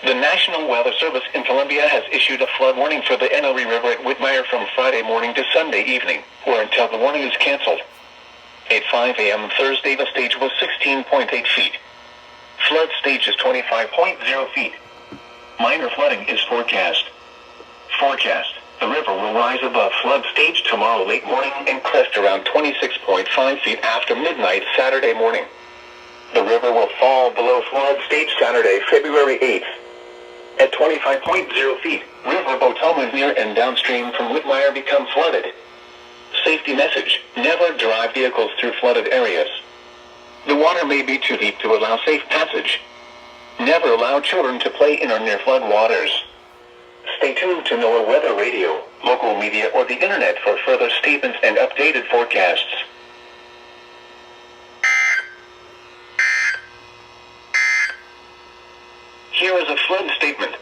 The National Weather Service in Colombia has issued a flood warning for the Nore River at Whitmire from Friday morning to Sunday evening, or until the warning is canceled. At 5 a.m. Thursday, the stage was 16.8 feet. Flood stage is 25.0 feet. Minor flooding is forecast. Forecast: the river will rise above flood stage tomorrow late morning and crest around 26.5 feet after midnight Saturday morning. The river will fall below flood stage Saturday, February 8th. At 25.0 feet, riverboats almost near and downstream from Whitmire become flooded. Safety message: never drive vehicles through flooded areas. The water may be too deep to allow safe passage. Never allow children to play in or near flood waters. Stay tuned to NOAA Weather Radio, local media, or the internet for further statements and updated forecasts. Here is a flood statement.